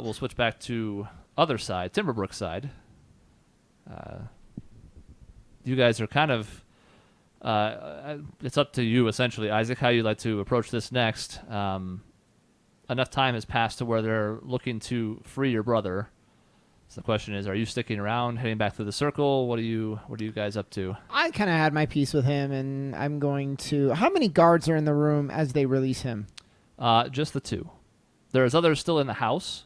we'll switch back to other side, Timberbrook side. You guys are kind of... it's up to you, essentially, Isaac, how you'd like to approach this next. Enough time has passed to where they're looking to free your brother. So the question is, are you sticking around, heading back through the circle? What are you guys up to? I kind of had my piece with him, and I'm going to... How many guards are in the room as they release him? Just the 2. There's others still in the house.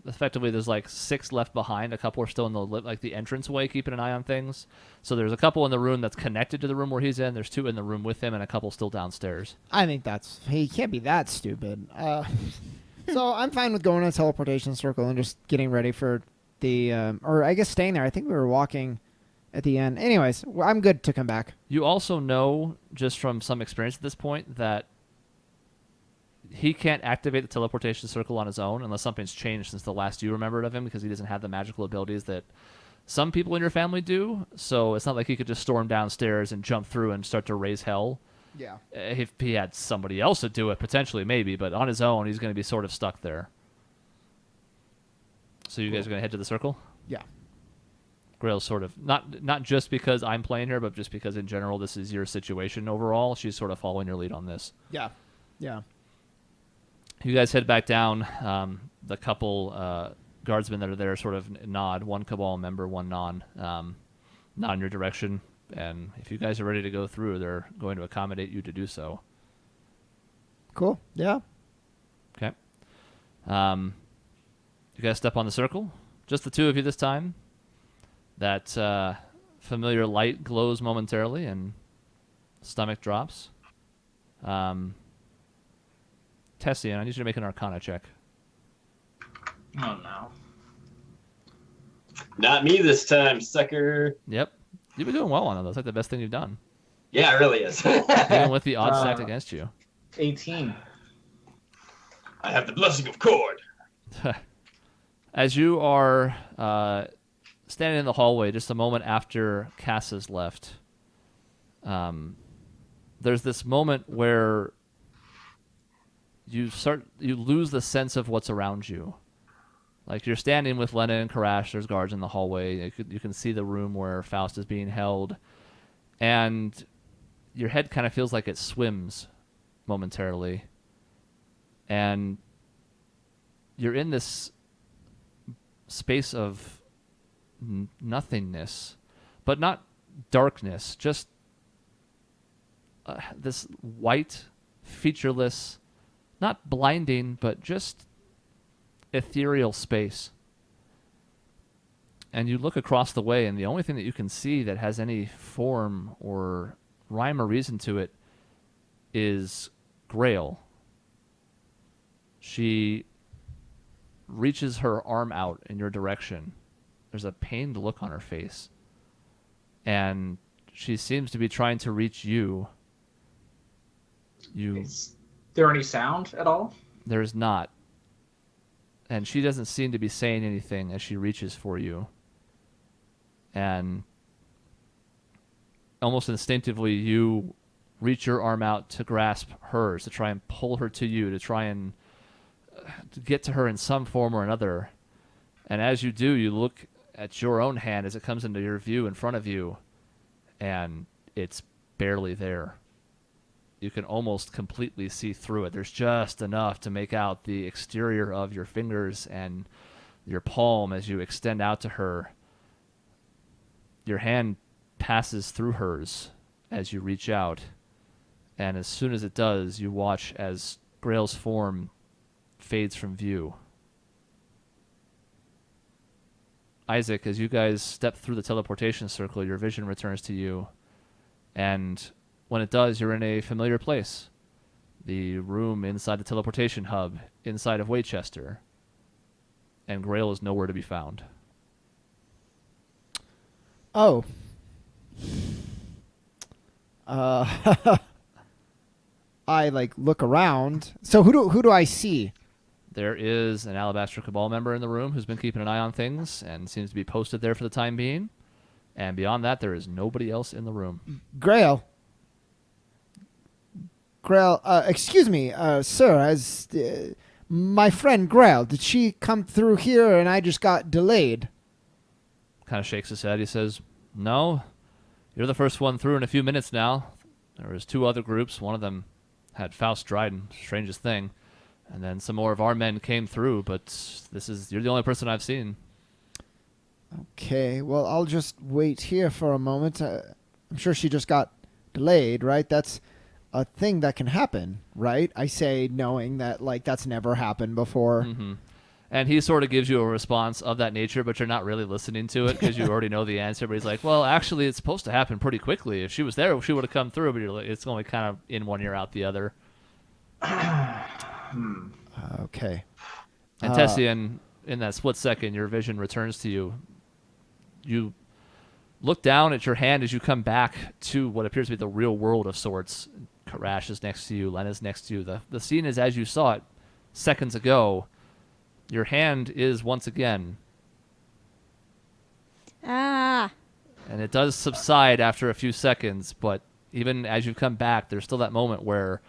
Effectively, there's like 6 left behind. A couple are still in the entranceway, keeping an eye on things. So there's a couple in the room that's connected to the room where he's in. There's 2 in the room with him, and a couple still downstairs. I think he can't be that stupid. So I'm fine with going in a teleportation circle and just getting ready for the, or I guess staying there. I think we were walking at the end. Anyways, I'm good to come back. You also know, just from some experience at this point, that he can't activate the teleportation circle on his own unless something's changed since the last you remembered of him, because he doesn't have the magical abilities that some people in your family do. So it's not like he could just storm downstairs and jump through and start to raise hell. Yeah. If he had somebody else to do it, potentially, maybe, but on his own, he's going to be sort of stuck there. So you guys are going to head to the circle? Yeah. Grail's sort of, not just because I'm playing here, but just because in general this is your situation overall. She's sort of following your lead on this. Yeah. Yeah. You guys head back down. The couple guardsmen that are there sort of nod. One Cabal member, one non. Nod in your direction. And if you guys are ready to go through, they're going to accommodate you to do so. Cool. Yeah. Okay. You guys step on the circle. Just the 2 of you this time. That familiar light glows momentarily and stomach drops. Tessian, I need you to make an Arcana check. Oh, no. Not me this time, sucker. Yep. You've been doing well on it. That's like the best thing you've done. Yeah, it really is. Even with the odds stacked against you. 18. I have the blessing of Cord. As you are standing in the hallway just a moment after Cass has left, there's this moment where you lose the sense of what's around you. Like, you're standing with Lena and Karash, there's guards in the hallway, you can see the room where Faust is being held, and your head kind of feels like it swims momentarily, and you're in this space of nothingness, but not darkness, just this white, featureless, not blinding, but just ethereal space. And you look across the way, and the only thing that you can see that has any form or rhyme or reason to it is Grail. She reaches her arm out in your direction. There's a pained look on her face. And she seems to be trying to reach you. Is there any sound at all? There's not. And she doesn't seem to be saying anything as she reaches for you. And almost instinctively, you reach your arm out to grasp hers, to try and pull her to you, to try and to get to her in some form or another. And as you do, you look at your own hand as it comes into your view in front of you, and it's barely there. You can almost completely see through it. There's just enough to make out the exterior of your fingers and your palm as you extend out to her. Your hand passes through hers as you reach out, and as soon as it does, you watch as Grail's form fades from view. Isaac, as you guys step through the teleportation circle, your vision returns to you, and when it does, you're in a familiar place. The room inside the teleportation hub, inside of Waitchester. And Grail is nowhere to be found. Oh. I look around. So who do I see? There is an Alabaster Cabal member in the room who's been keeping an eye on things and seems to be posted there for the time being. And beyond that, there is nobody else in the room. Grail, excuse me, sir, my friend Grail, did she come through here and I just got delayed? Kind of shakes his head. He says, "No, you're the first one through in a few minutes now. There was 2 other groups. One of them had Faust Dryden, strangest thing. And then some more of our men came through, but you're the only person I've seen." Okay, well, I'll just wait here for a moment. I'm sure she just got delayed, right? That's a thing that can happen, right? I say knowing that, like, that's never happened before. Mm-hmm. And he sort of gives you a response of that nature, but you're not really listening to it because you already know the answer. But he's like, well, actually, it's supposed to happen pretty quickly. If she was there, she would have come through, but it's only kind of in one ear, out the other. Okay. And Tessian, in that split second, your vision returns to you. You look down at your hand as you come back to what appears to be the real world of sorts. Karash is next to you. Lena's next to you. The scene is as you saw it seconds ago. Your hand is once again. Ah. And it does subside after a few seconds, but even as you come back, there's still that moment where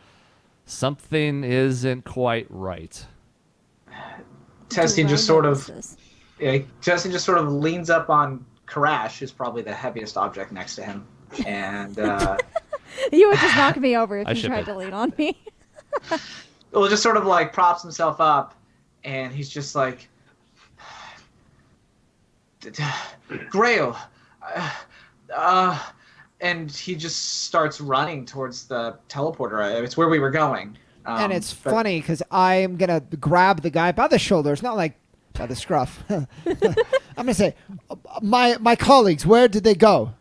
something isn't quite right. Tessian Do just I sort notice of this? Tessian just sort of leans up on Karash, who's probably the heaviest object next to him, and You would just knock me over if I you ship tried it. to lean on me. well, just sort of like props himself up, and he's just like, Grail, and he just starts running towards the teleporter. It's where we were going. And it's but- funny because I'm going to grab the guy by the shoulders, not like by the scruff. I'm going to say, my colleagues, where did they go?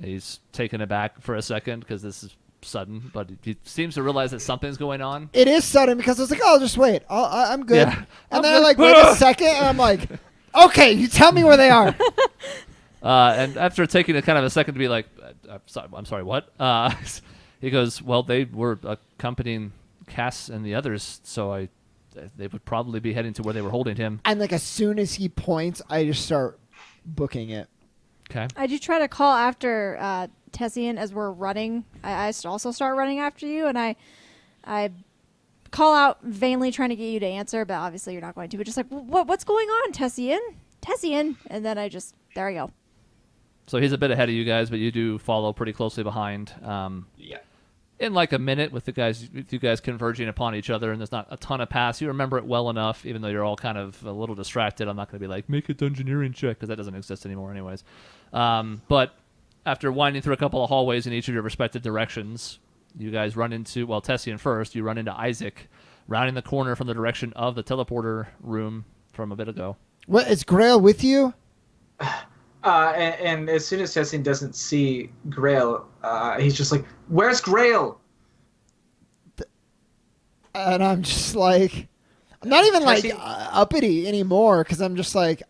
He's taken aback for a second because this is sudden, but he seems to realize that something's going on. It is sudden because I was like, oh, just wait. I'm good. Yeah. And then I like, wait a second, and I'm like, okay, you tell me where they are. And after taking a kind of a second to be like, I'm sorry, what? He goes, well, they were accompanying Cass and the others, so they would probably be heading to where they were holding him. And like as soon as he points, I just start booking it. Okay. I do try to call after Tessian as we're running. I also start running after you, and I call out vainly trying to get you to answer, but obviously you're not going to. But just like, what's going on, Tessian? Tessian? And then there I go. So he's a bit ahead of you guys, but you do follow pretty closely behind. Yeah. In like a minute with you guys converging upon each other, and there's not a ton of paths. You remember it well enough, even though you're all kind of a little distracted. I'm not going to be like, make a dungeoneering check, because that doesn't exist anymore anyways. But after winding through a couple of hallways in each of your respective directions, you guys run into, well, Tessian first, you run into Isaac, rounding the corner from the direction of the teleporter room from a bit ago. What, is Grail with you? And as soon as Tessian doesn't see Grail, he's just like, where's Grail? And I'm just like, I'm not even like Tessian- uppity anymore because I'm just like,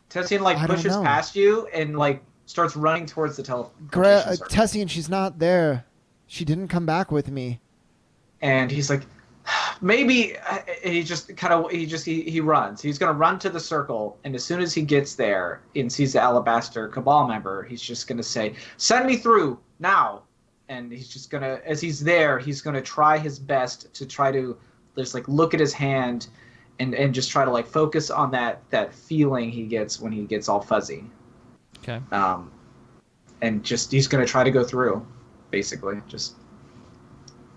Tessian like I don't pushes know. past you and like starts running towards the teleportation Grail, circle. Tessian, she's not there. She didn't come back with me. And he's like, maybe he just kind of he runs. He's gonna run to the circle, and as soon as he gets there and sees the Alabaster Cabal member, he's just gonna say, "Send me through now." And he's just gonna, as he's there, he's gonna try his best to try to just like look at his hand, and just try to like focus on that feeling he gets when he gets all fuzzy. Okay. And just he's gonna try to go through, basically, just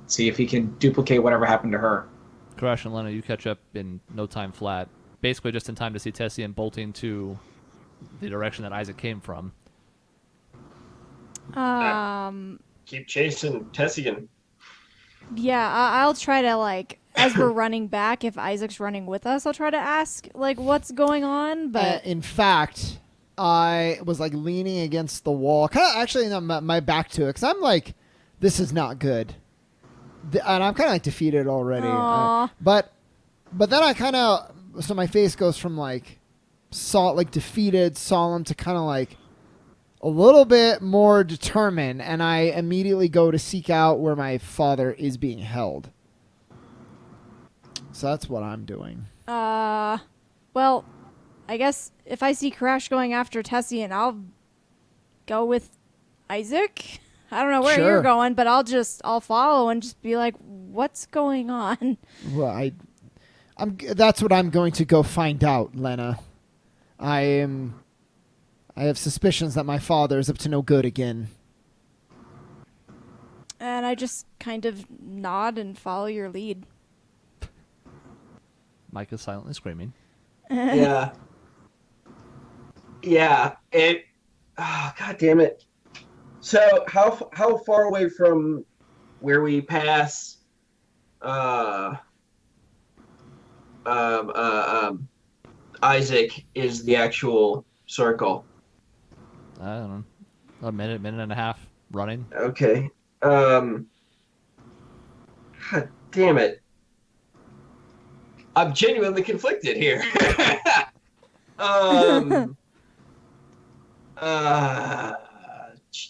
see if he can duplicate whatever happened to her. Crash and Lena, you catch up in no time flat. Basically just in time to see Tessian bolting to the direction that Isaac came from. Keep chasing Tessian. Yeah, I'll try to, like, as we're running back, if Isaac's running with us, I'll try to ask, like, what's going on, but... In fact, I was like leaning against the wall, kind of actually my back to it, because I'm like, this is not good. And I'm kind of like defeated already. Aw. But then I kind of, so my face goes from like defeated, solemn to kind of like a little bit more determined. And I immediately go to seek out where my father is being held. So that's what I'm doing. Well, I guess if I see Crash going after Tessian, I'll go with Isaac. I don't know where Sure. you're going, but I'll follow and just be like, what's going on? Well, that's what I'm going to go find out, Lena. I have suspicions that my father is up to no good again. And I just kind of nod and follow your lead. Mike is silently screaming. Yeah. Yeah. God damn it. So how far away from where we pass Isaac is the actual circle? I don't know, a minute and a half running. Okay. God damn it. I'm genuinely conflicted here.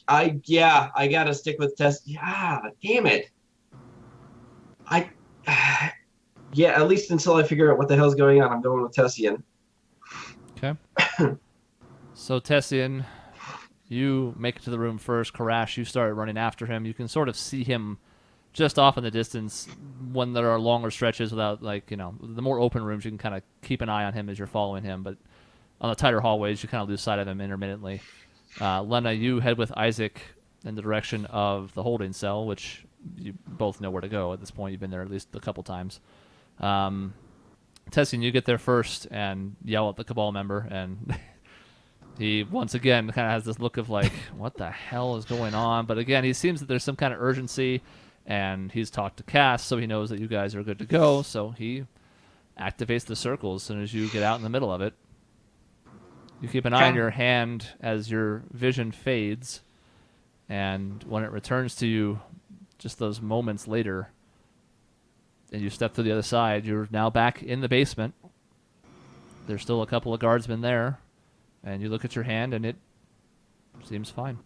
I gotta stick with Tess. Yeah, damn it. Yeah, at least until I figure out what the hell's going on, I'm going with Tessian. Okay. So Tessian, you make it to the room first. Karash, you start running after him. You can sort of see him just off in the distance when there are longer stretches without, like, the more open rooms, you can kind of keep an eye on him as you're following him. But on the tighter hallways, you kind of lose sight of him intermittently. Lena, you head with Isaac in the direction of the holding cell, which you both know where to go at this point. You've been there at least a couple times. Tessian, you get there first and yell at the Cabal member, and he once again kind of has this look of like, what the hell is going on? But again, he seems that there's some kind of urgency, and he's talked to Cass, so he knows that you guys are good to go, so he activates the circle as soon as you get out in the middle of it. You keep an eye on your hand as your vision fades, and when it returns to you just those moments later, and you step to the other side, you're now back in the basement. There's still a couple of guardsmen there, and you look at your hand, and it seems fine.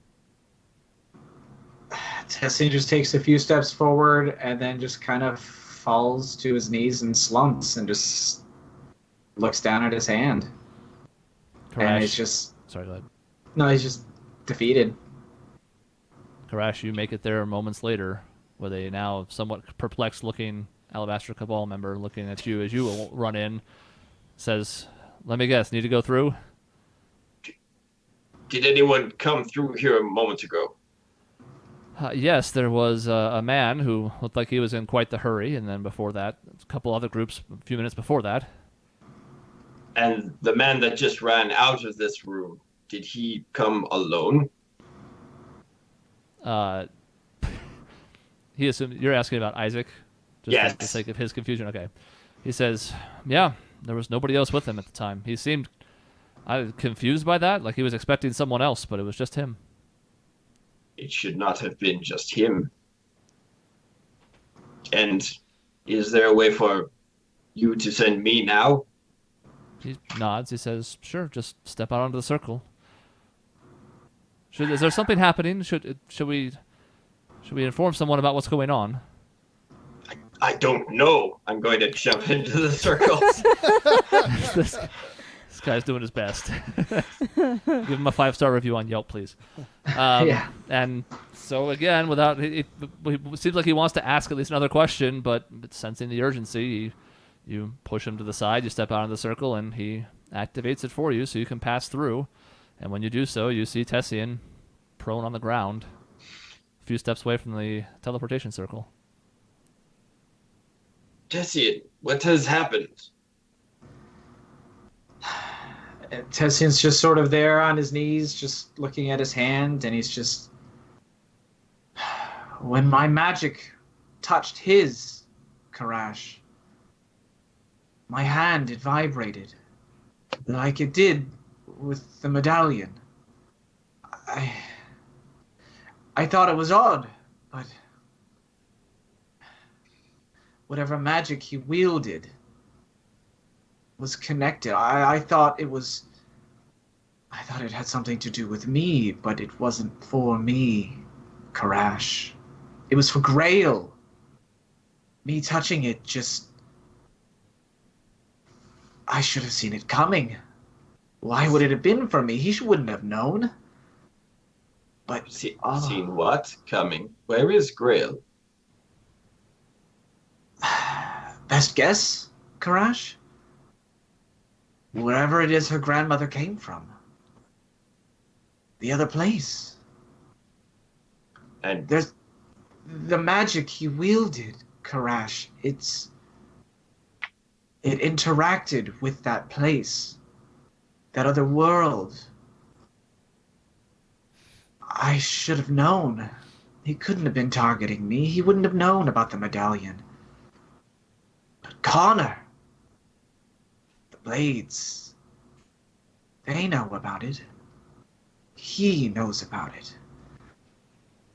Tessie just takes a few steps forward and then just kind of falls to his knees and slumps and just looks down at his hand. Karash, And it's just... Sorry, go ahead. No, he's just defeated. Karash, you make it there moments later with a now somewhat perplexed-looking Alabaster Cabal member looking at you as you run in, says, "Let me guess, need to go through?" Did anyone come through here a moment ago? Yes, there was a man who looked like he was in quite the hurry, and then before that, a couple other groups a few minutes before that. And the man that just ran out of this room, did he come alone? He assumed you're asking about Isaac, just yes. for the sake of his confusion. Okay, he says, "Yeah, there was nobody else with him at the time. He seemed confused by that, like he was expecting someone else, but it was just him." It should not have been just him. And is there a way for you to send me now? He nods. He says, "Sure, just step out onto the circle." Is there something happening? Should we inform someone about what's going on? I don't know. I'm going to jump into the circle. This guy's doing his best. Give him a 5-star review on Yelp, please. Yeah. And so again, without it seems like he wants to ask at least another question, but sensing the urgency, you push him to the side. You step out of the circle, and he activates it for you, so you can pass through. And when you do so, you see Tessian prone on the ground, a few steps away from the teleportation circle. Tessian, what has happened? Tessian's just sort of there on his knees, just looking at his hand, and he's just... When my magic touched his, Karash, my hand, it vibrated, like it did with the medallion. I thought it was odd, but whatever magic he wielded was connected. I thought it had something to do with me, but it wasn't for me, Karash. It was for Grail. Me touching it just... I should have seen it coming. Why would it have been for me? He wouldn't have known. But Seen what coming? Where is Grail? best guess, Karash? Wherever it is her grandmother came from. The other place. And There's the magic he wielded, Karash. It interacted with that place. That other world. I should have known. He couldn't have been targeting me. He wouldn't have known about the medallion. But Connor, the Blades, they know about it. He knows about it.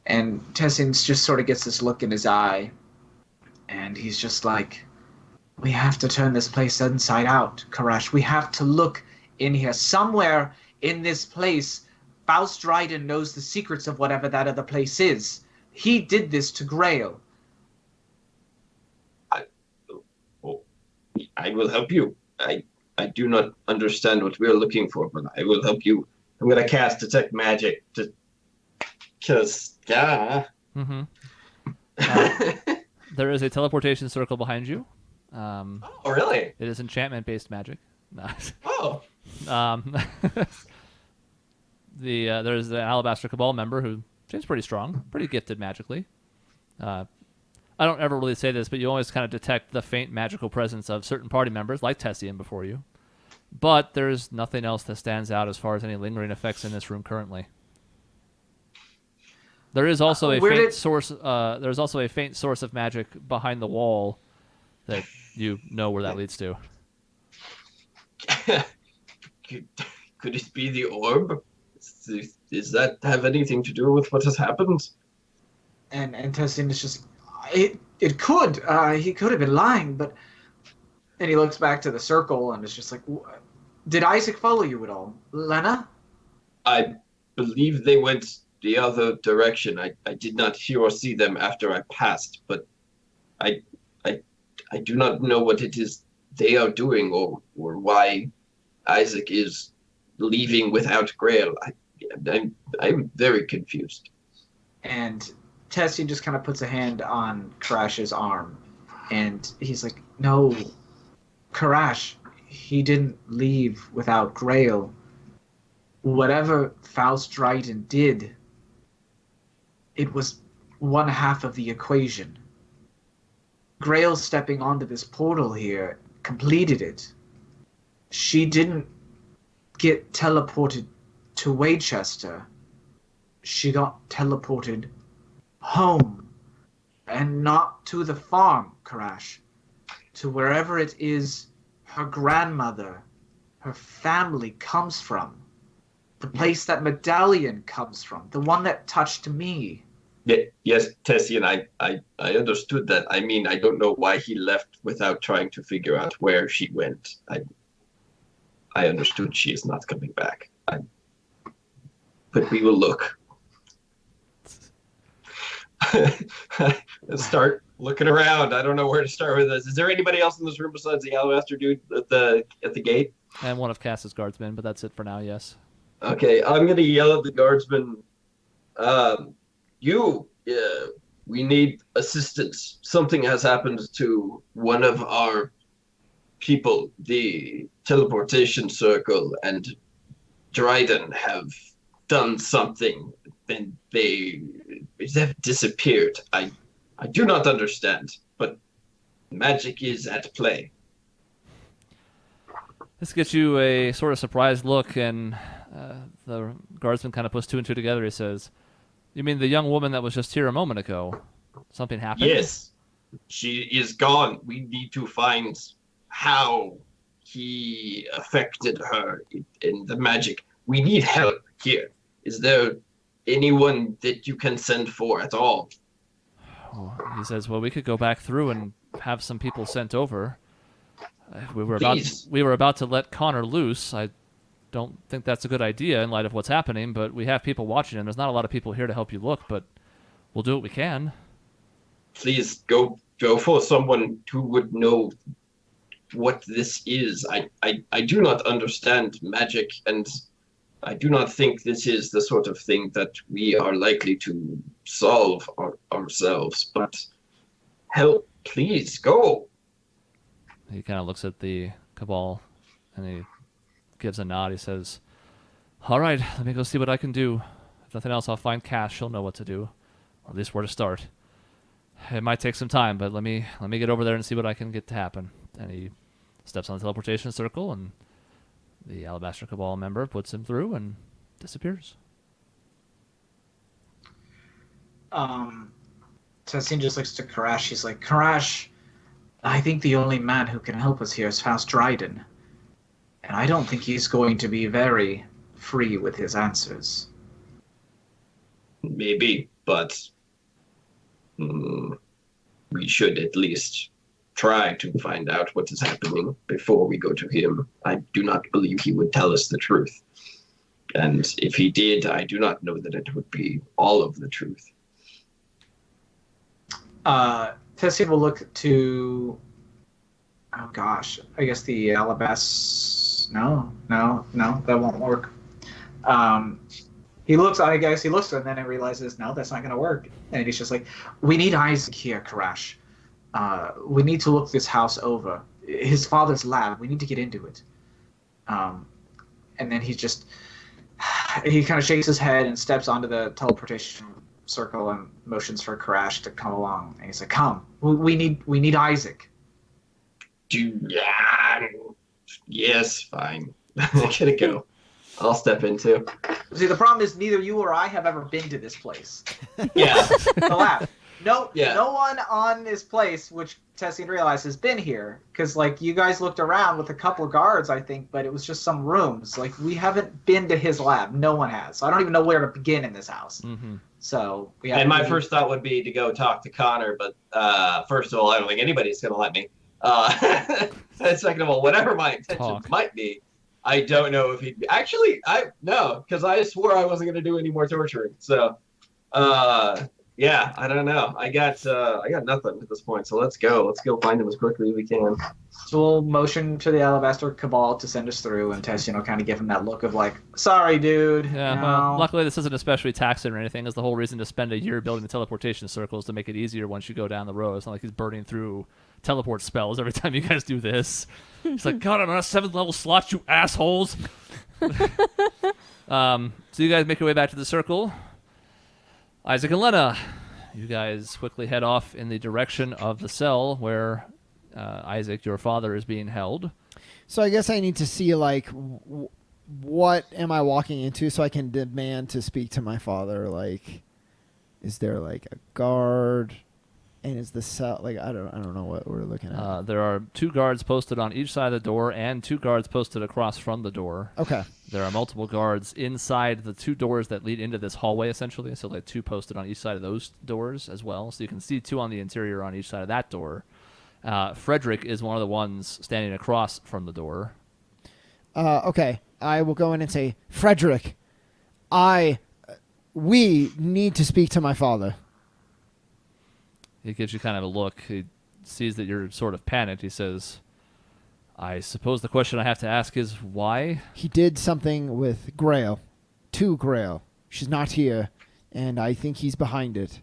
And Tessin just sort of gets this look in his eye, and he's just like, we have to turn this place inside out, Karash. We have to look in here. Somewhere in this place, Faust Dryden knows the secrets of whatever that other place is. He did this to Grail. I will help you. I do not understand what we're looking for, but I will help you. I'm going to cast Detect Magic to... Because, yeah. Mm-hmm. There is a teleportation circle behind you. Oh, really? It is enchantment-based magic. Oh. There's an Alabaster Cabal member who seems pretty strong, pretty gifted magically. I don't ever really say this, but you always kind of detect the faint magical presence of certain party members, like Tessian before you. But there's nothing else that stands out as far as any lingering effects in this room currently. There is also a faint source. There's also a faint source of magic behind the wall that you know where that leads to. Could it be the orb? Does that have anything to do with what has happened? And Tessin is just, it could. He could have been lying, but. And he looks back to the circle and is just like, did Isaac follow you at all, Lena? I believe they went the other direction. I did not hear or see them after I passed, but I do not know what it is they are doing or why Isaac is leaving without Grail. I'm very confused. And Tessie just kind of puts a hand on Karash's arm, and he's like, no, Karash, he didn't leave without Grail. Whatever Faust Dryden did, it was one half of the equation. Grail stepping onto this portal here completed it. She didn't get teleported to Waychester. She got teleported home. And not to the farm, Karash. To wherever it is her grandmother, her family comes from. The place that medallion comes from. The one that touched me. Yes, Tessie, and I understood that. I mean, I don't know why he left without trying to figure out where she went. I understood she is not coming back. But we will look. Start looking around. I don't know where to start with this. Is there anybody else in this room besides the Alabaster dude at the gate? And one of Cass's guardsmen, but that's it for now, yes. Okay, I'm going to yell at the guardsman. We need assistance. Something has happened to one of our people. The teleportation circle and Dryden have done something, and they have disappeared. I do not understand, but magic is at play. This gets you a sort of surprised look, and the guardsman kind of puts two and two together. He says, "You mean the young woman that was just here a moment ago? Something happened?" Yes, she is gone. We need to find how he affected her in the magic. We need help here. Is there anyone that you can send for at all? Oh, he says, "Well, we could go back through and have some people sent over. We were about to let Connor loose. I don't think that's a good idea in light of what's happening, but we have people watching, and there's not a lot of people here to help you look, but we'll do what we can." Please go for someone who would know what this is. I do not understand magic, and I do not think this is the sort of thing that we are likely to solve ourselves, but help, please, go. He kind of looks at the Cabal, and he gives a nod. He says, all right, let me go see what I can do. If nothing else, I'll find Cass. She'll know what to do, or at least where to start. It might take some time, but let me get over there and see what I can get to happen. And he steps on the teleportation circle, and the Alabaster Cabal member puts him through and disappears. Tessin just looks to Karash. He's like, Karash, I think the only man who can help us here is Faust Dryden. And I don't think he's going to be very free with his answers. Maybe, but we should at least try to find out what is happening before we go to him. I do not believe he would tell us the truth. And if he did, I do not know that it would be all of the truth. Tessin will look to... Oh gosh, I guess the Alabas... No, that won't work. He looks, and then he realizes, no, that's not going to work. And he's just like, we need Isaac here, Karash. We need to look this house over. His father's lab, we need to get into it. And then he kind of shakes his head and steps onto the teleportation circle and motions for Karash to come along. And he's like, come, we need Isaac. Yes, fine. I'm gonna go. I'll step in too. See, the problem is neither you or I have ever been to this place. Yeah. The lab. No one on this place, which Tessin realized has been here, because like you guys looked around with a couple of guards, I think, but it was just some rooms. Like we haven't been to his lab. No one has. So I don't even know where to begin in this house. Mm-hmm. So and my first thought would be to go talk to Connor, but first of all, I don't think anybody's gonna let me. And second of all, whatever my intentions might be, I don't know if he'd be. Actually, because I swore I wasn't going to do any more torturing. So, yeah, I don't know. I got nothing at this point. So let's go. Let's go find him as quickly as we can. So we'll motion to the Alabaster Cabal to send us through, and Tessin will kind of give him that look of like, sorry, dude. Yeah, well, luckily this isn't especially taxing or anything. It's the whole reason to spend a year building the teleportation circles to make it easier once you go down the road. It's not like he's burning through teleport spells every time you guys do this. He's like, God, I'm on a 7th level slot, you assholes. So you guys make your way back to the circle. Isaac and Lena, you guys quickly head off in the direction of the cell where Isaac, your father, is being held. So I guess I need to see, like, what am I walking into so I can demand to speak to my father? Like, is there, like, a guard? And is the cell, like, I don't know what we're looking at. There are 2 guards posted on each side of the door and 2 guards posted across from the door. Okay. There are multiple guards inside the 2 doors that lead into this hallway, essentially. So, like, 2 posted on each side of those doors as well. So you can see 2 on the interior on each side of that door. Frederick is one of the ones standing across from the door. Okay. I will go in and say, Frederick, we need to speak to my father. He gives you kind of a look. He sees that you're sort of panicked. He says, I suppose the question I have to ask is why? He did something with Grail. To Grail. She's not here, and I think he's behind it.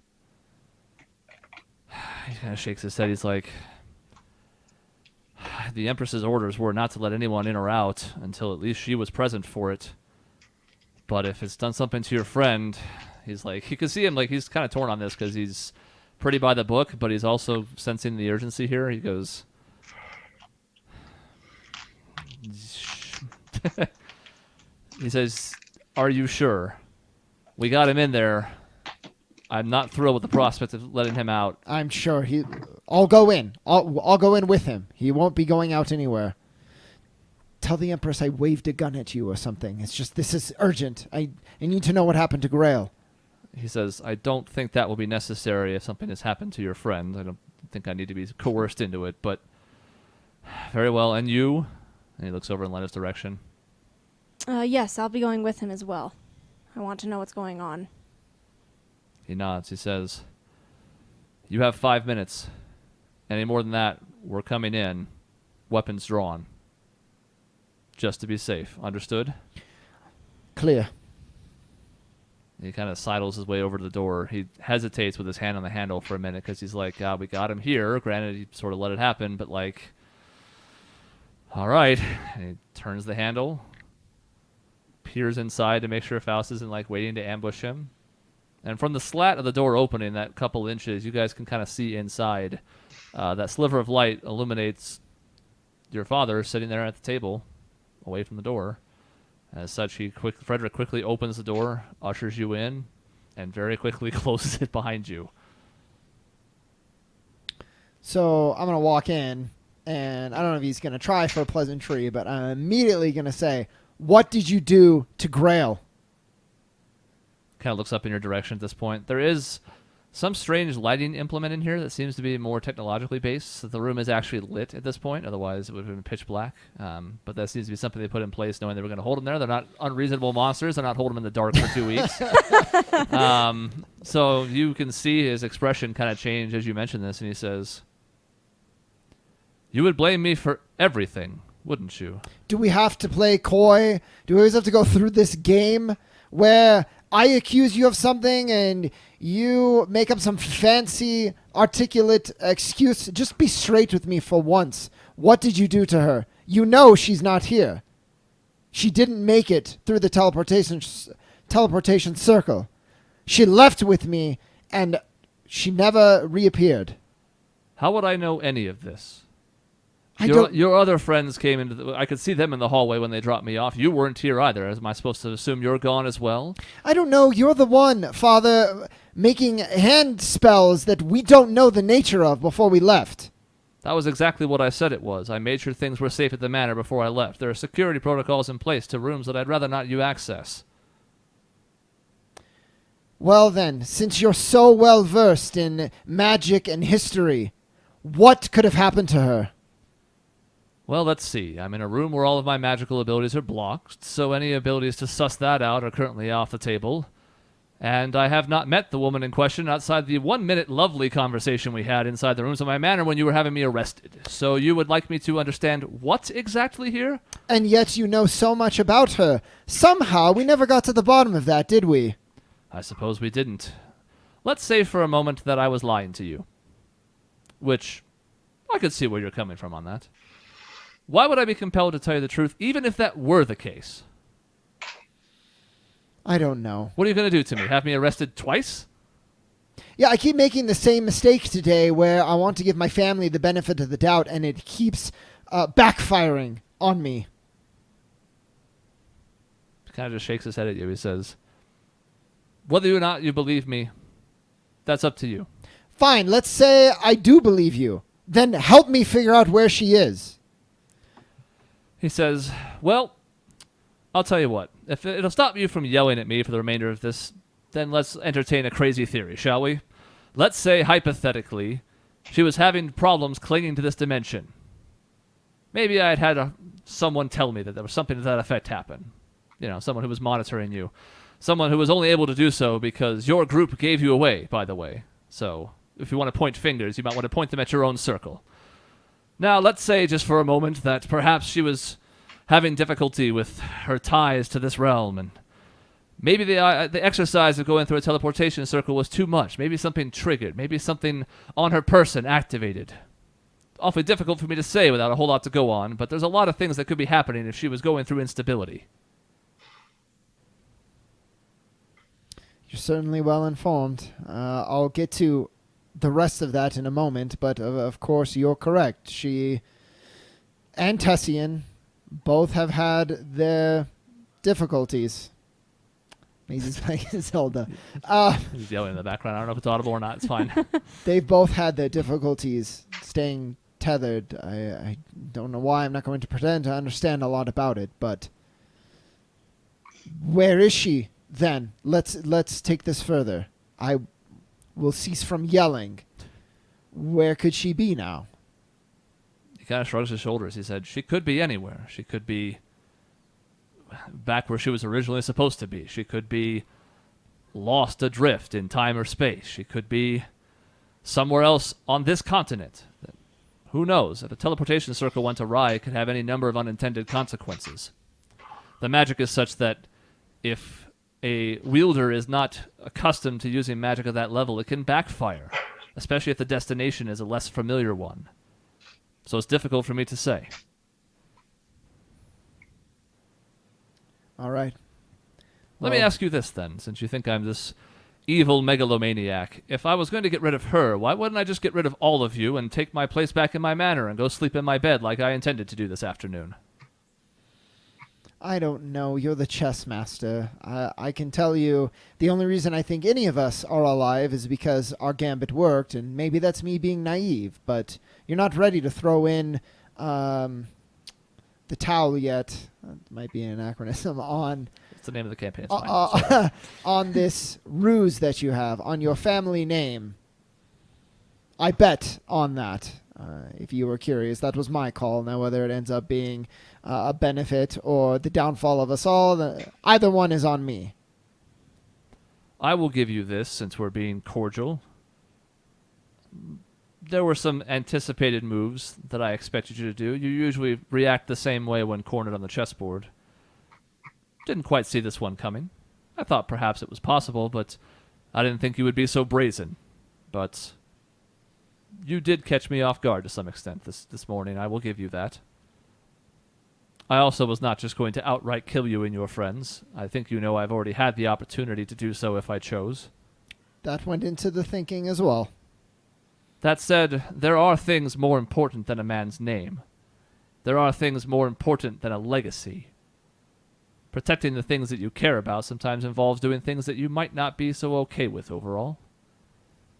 He kind of shakes his head. He's like, the Empress's orders were not to let anyone in or out until at least she was present for it. But if it's done something to your friend, he's like, you can see him, like, he's kind of torn on this because he's pretty by the book, but he's also sensing the urgency here. He goes, he says, are you sure? We got him in there. I'm not thrilled with the prospect of letting him out. I'm sure I'll go in. I'll go in with him. He won't be going out anywhere. Tell the Empress I waved a gun at you or something. It's just, this is urgent. I need to know what happened to Grail. He says, I don't think that will be necessary if something has happened to your friend. I don't think I need to be coerced into it, but very well. And you? And he looks over in Lena's direction. Yes, I'll be going with him as well. I want to know what's going on. He nods. He says, you have 5 minutes. Any more than that, we're coming in. Weapons drawn. Just to be safe. Understood? clear. He kind of sidles his way over to the door. He hesitates with his hand on the handle for a minute because he's like, we got him here. Granted, he sort of let it happen, but like, all right. And he turns the handle, peers inside to make sure Faust isn't like waiting to ambush him. And from the slat of the door opening, that couple inches, you guys can kind of see inside. That sliver of light illuminates your father sitting there at the table, away from the door. As such, Frederick quickly opens the door, ushers you in, and very quickly closes it behind you. So I'm going to walk in, and I don't know if he's going to try for a pleasantry, but I'm immediately going to say, what did you do to Grail? Kind of looks up in your direction at this point. There is some strange lighting implement in here that seems to be more technologically based. So the room is actually lit at this point. Otherwise, it would have been pitch black. But that seems to be something they put in place knowing they were going to hold him there. They're not unreasonable monsters. They're not holding him in the dark for 2 weeks. So you can see his expression kind of change as you mention this. And he says, "You would blame me for everything, wouldn't you?" Do we have to play coy? Do we always have to go through this game where I accuse you of something and you make up some fancy, articulate excuse? Just be straight with me for once. What did you do to her? You know she's not here. She didn't make it through the teleportation circle. She left with me, and she never reappeared. How would I know any of this? I don't. Your other friends came into I could see them in the hallway when they dropped me off. You weren't here either. Am I supposed to assume you're gone as well? I don't know. You're the one, Father, making hand spells that we don't know the nature of before we left. That was exactly what I said it was. I made sure things were safe at the manor before I left. There are security protocols in place to rooms that I'd rather not you access. Well then, since you're so well versed in magic and history, what could have happened to her? Well, let's see. I'm in a room where all of my magical abilities are blocked, so any abilities to suss that out are currently off the table. And I have not met the woman in question outside the 1-minute lovely conversation we had inside the rooms of my manor when you were having me arrested. So you would like me to understand what exactly here? And yet you know so much about her. Somehow we never got to the bottom of that, did we? I suppose we didn't. Let's say for a moment that I was lying to you. Which, I could see where you're coming from on that. Why would I be compelled to tell you the truth, even if that were the case? I don't know. What are you going to do to me? Have me arrested twice? Yeah, I keep making the same mistake today where I want to give my family the benefit of the doubt, and it keeps backfiring on me. He kind of just shakes his head at you. He says, whether or not you believe me, that's up to you. Fine, let's say I do believe you. Then help me figure out where she is. He says, well, I'll tell you what. If it'll stop you from yelling at me for the remainder of this, then let's entertain a crazy theory, shall we? Let's say, hypothetically, she was having problems clinging to this dimension. Maybe I had someone tell me that there was something to that effect happen. You know, someone who was monitoring you. Someone who was only able to do so because your group gave you away, by the way. So, if you want to point fingers, you might want to point them at your own circle. Now, let's say just for a moment that perhaps she was having difficulty with her ties to this realm, and maybe the exercise of going through a teleportation circle was too much. Maybe something triggered. Maybe something on her person activated. Awfully difficult for me to say without a whole lot to go on, but there's a lot of things that could be happening if she was going through instability. You're certainly well informed. I'll get to the rest of that in a moment, but of course you're correct. She and Tessian both have had their difficulties. He's playing Zelda. He's yelling in the background. I don't know if it's audible or not. It's fine. They've both had their difficulties staying tethered. I don't know why. I'm not going to pretend to understand a lot about it, but where is she then? Let's take this further. I will cease from yelling. Where could she be now? He kind of shrugs his shoulders. He said, she could be anywhere. She could be back where she was originally supposed to be. She could be lost adrift in time or space. She could be somewhere else on this continent. Who knows? If a teleportation circle went awry, it could have any number of unintended consequences. The magic is such that if a wielder is not accustomed to using magic at that level, it can backfire, especially if the destination is a less familiar one. So it's difficult for me to say. All right. Let me Well, ask you this then, since you think I'm this evil megalomaniac. If I was going to get rid of her, why wouldn't I just get rid of all of you and take my place back in my manor and go sleep in my bed like I intended to do this afternoon? I don't know. You're the chess master. I can tell you the only reason I think any of us are alive is because our gambit worked, and maybe that's me being naive, but you're not ready to throw in the towel yet. That might be an anachronism on It's the name of the campaign. It's fine. on this ruse that you have, on your family name. I bet on that. If you were curious, that was my call. Now, whether it ends up being a benefit or the downfall of us all, either one is on me. I will give you this since we're being cordial. There were some anticipated moves that I expected you to do. You usually react the same way when cornered on the chessboard. Didn't quite see this one coming. I thought perhaps it was possible, but I didn't think you would be so brazen. But you did catch me off guard to some extent this morning. I will give you that. I also was not just going to outright kill you and your friends. I think you know I've already had the opportunity to do so if I chose. That went into the thinking as well. That said, there are things more important than a man's name. There are things more important than a legacy. Protecting the things that you care about sometimes involves doing things that you might not be so okay with overall.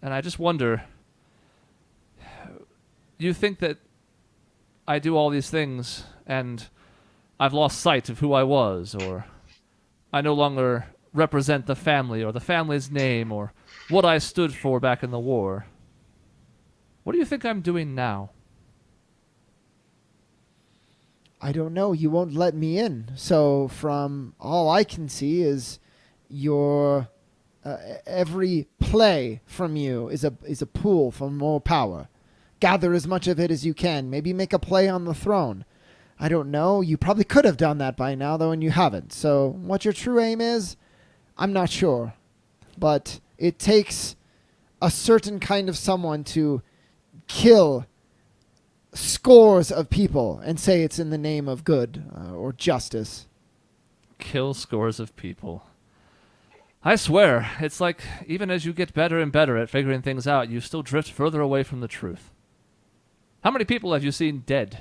And I just wonder, you think that I do all these things and I've lost sight of who I was, or I no longer represent the family or the family's name or what I stood for back in the war. What do you think I'm doing now? I don't know. You won't let me in. So from all I can see is your every play from you is a pool for more power. Gather as much of it as you can. Maybe make a play on the throne. I don't know. You probably could have done that by now, though, and you haven't. So what your true aim is, I'm not sure. But it takes a certain kind of someone to kill scores of people and say it's in the name of good or justice. Kill scores of people. I swear, it's like even as you get better and better at figuring things out, you still drift further away from the truth. How many people have you seen dead?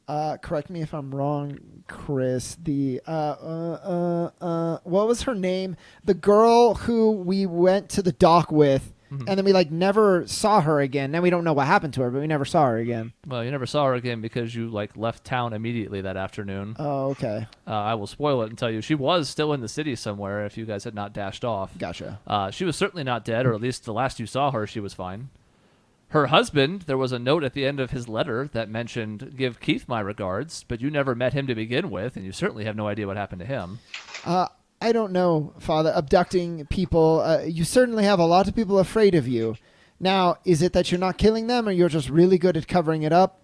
Correct me if I'm wrong, Chris. The what was her name? The girl who we went to the dock with, and then we never saw her again. Then we don't know what happened to her, but we never saw her again. Well, you never saw her again because you left town immediately that afternoon. Oh, okay. I will spoil it and tell you she was still in the city somewhere if you guys had not dashed off. Gotcha. She was certainly not dead, or at least the last you saw her, she was fine. Her husband, there was a note at the end of his letter that mentioned, "Give Keith my regards," but you never met him to begin with, and you certainly have no idea what happened to him. I don't know, Father. Abducting people, you certainly have a lot of people afraid of you. Now, is it that you're not killing them, or you're just really good at covering it up?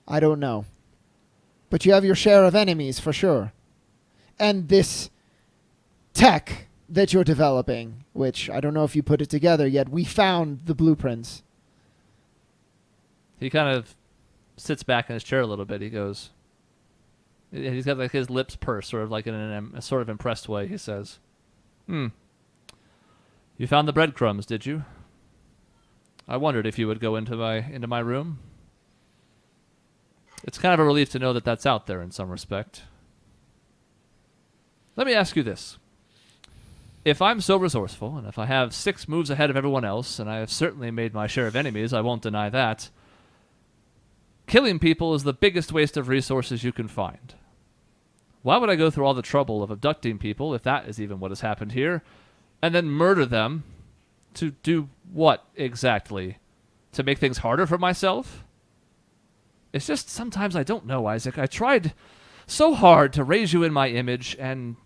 I don't know. But you have your share of enemies, for sure. And this tech that you're developing, which I don't know if you put it together yet, we found the blueprints. He kind of sits back in his chair a little bit. He goes, he's got his lips pursed, sort of in a sort of impressed way. He says, You found the breadcrumbs, did you? I wondered if you would go into my room. It's kind of a relief to know that that's out there in some respect. Let me ask you this. If I'm so resourceful, and if I have 6 moves ahead of everyone else, and I have certainly made my share of enemies, I won't deny that, killing people is the biggest waste of resources you can find. Why would I go through all the trouble of abducting people, if that is even what has happened here, and then murder them to do what exactly? To make things harder for myself? It's just sometimes I don't know, Isaac. I tried so hard to raise you in my image, and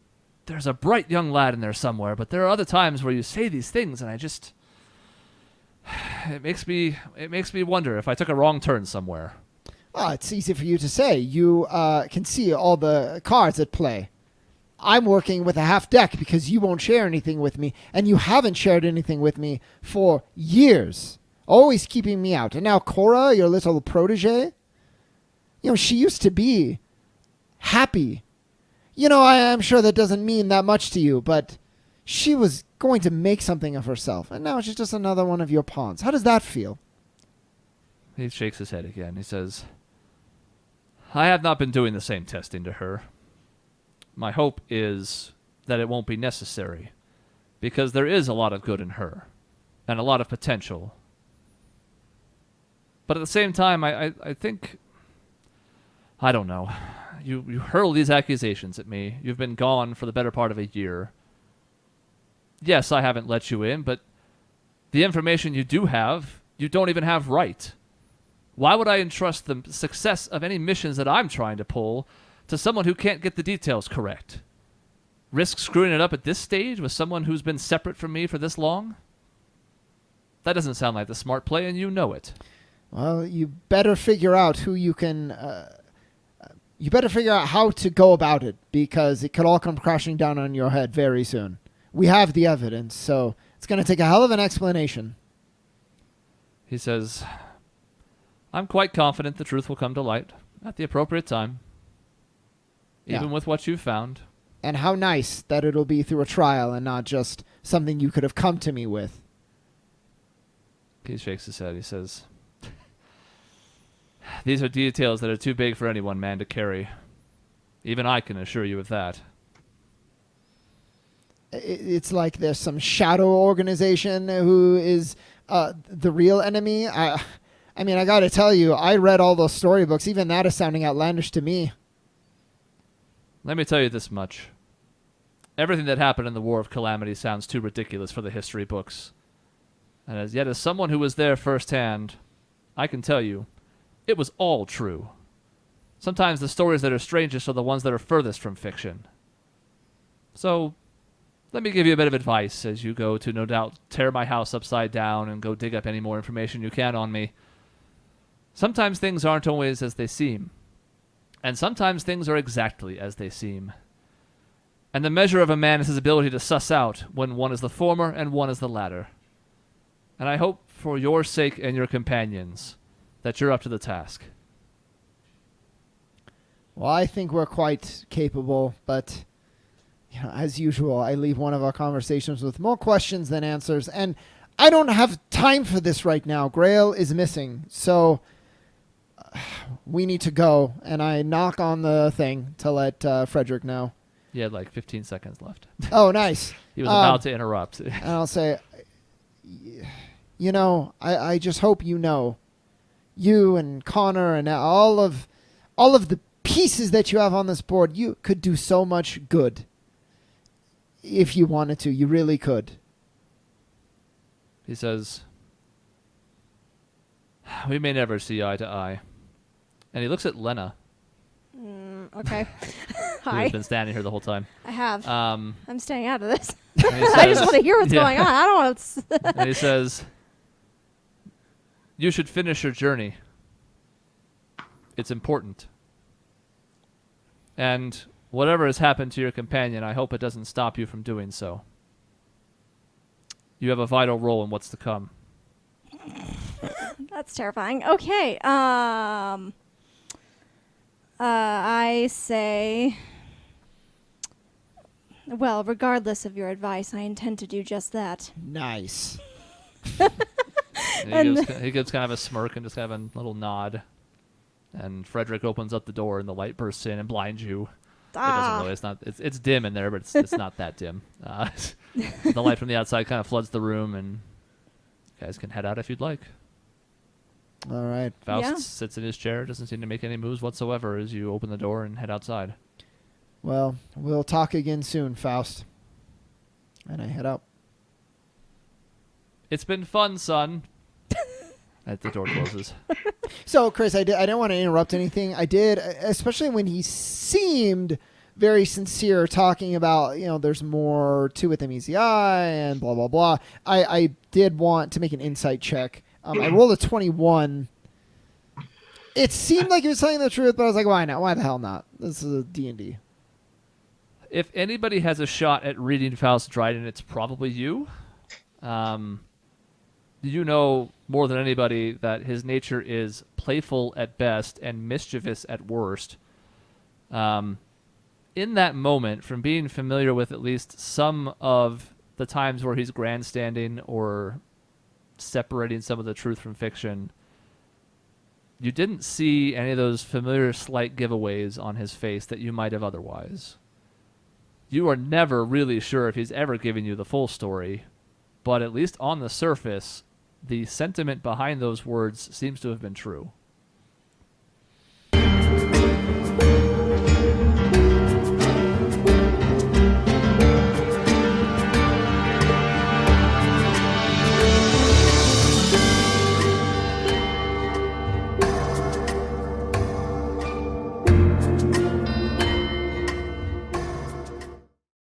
there's a bright young lad in there somewhere, but there are other times where you say these things, and I just... It makes me wonder if I took a wrong turn somewhere. Oh, it's easy for you to say. You can see all the cards at play. I'm working with a half deck because you won't share anything with me, and you haven't shared anything with me for years, always keeping me out. And now Cora, your little protege, she used to be happy. I'm sure that doesn't mean that much to you, but she was going to make something of herself, and now she's just another one of your pawns. How does that feel? He shakes his head again. He says, I have not been doing the same testing to her. My hope is that it won't be necessary, because there is a lot of good in her, and a lot of potential. But at the same time, I think... I don't know. You hurl these accusations at me. You've been gone for the better part of a year. Yes, I haven't let you in, but the information you do have, you don't even have right. Why would I entrust the success of any missions that I'm trying to pull to someone who can't get the details correct? Risk screwing it up at this stage with someone who's been separate from me for this long? That doesn't sound like the smart play, and you know it. Well, you better figure out who you can... you better figure out how to go about it, because it could all come crashing down on your head very soon. We have the evidence, so it's going to take a hell of an explanation. He says, I'm quite confident the truth will come to light at the appropriate time, even with what you've found. And how nice that it'll be through a trial and not just something you could have come to me with. He shakes his head. He says, these are details that are too big for any one man to carry. Even I can assure you of that. It's like there's some shadow organization who is the real enemy. I mean, I gotta tell you, I read all those storybooks. Even that is sounding outlandish to me. Let me tell you this much. Everything that happened in the War of Calamity sounds too ridiculous for the history books. And as someone who was there firsthand, I can tell you, it was all true. Sometimes the stories that are strangest are the ones that are furthest from fiction. So, let me give you a bit of advice as you go to, no doubt, tear my house upside down and go dig up any more information you can on me. Sometimes things aren't always as they seem. And sometimes things are exactly as they seem. And the measure of a man is his ability to suss out when one is the former and one is the latter. And I hope, for your sake and your companions', that you're up to the task. Well, I think we're quite capable, but as usual, I leave one of our conversations with more questions than answers, and I don't have time for this right now. Grail is missing, so we need to go, and I knock on the thing to let Frederick know. You had like 15 seconds left. Oh, nice. He was about to interrupt. And I'll say, I just hope you and Connor and all of the pieces that you have on this board, you could do so much good. If you wanted to, you really could. He says, we may never see eye to eye. And he looks at Lena. Okay. Hi. Who's been standing here the whole time. I have. I'm staying out of this. Says, I just want to hear what's going on. I don't know. And he says, you should finish your journey. It's important. And whatever has happened to your companion, I hope it doesn't stop you from doing so. You have a vital role in what's to come. That's terrifying. Okay. I say, well, regardless of your advice, I intend to do just that. Nice. He gives kind of a smirk and just kind of a little nod. And Frederick opens up the door and the light bursts in and blinds you. It doesn't really. It's dim in there, but it's not that dim. The light from the outside kind of floods the room, and you guys can head out if you'd like. All right. Faust sits in his chair, doesn't seem to make any moves whatsoever as you open the door and head outside. Well, we'll talk again soon, Faust. And I head out. It's been fun, son. As the door closes. So, Chris, I didn't want to interrupt anything. I did, especially when he seemed very sincere, talking about, there's more to it than meets the eye and blah, blah, blah. I did want to make an insight check. I rolled a 21. It seemed like he was telling the truth, but I was like, why not? Why the hell not? This is a D&D. If anybody has a shot at reading Faust Dryden, it's probably you. You know more than anybody that his nature is playful at best and mischievous at worst. In that moment, from being familiar with at least some of the times where he's grandstanding or separating some of the truth from fiction, you didn't see any of those familiar slight giveaways on his face that you might have otherwise. You are never really sure if he's ever giving you the full story, but at least on the surface, the sentiment behind those words seems to have been true.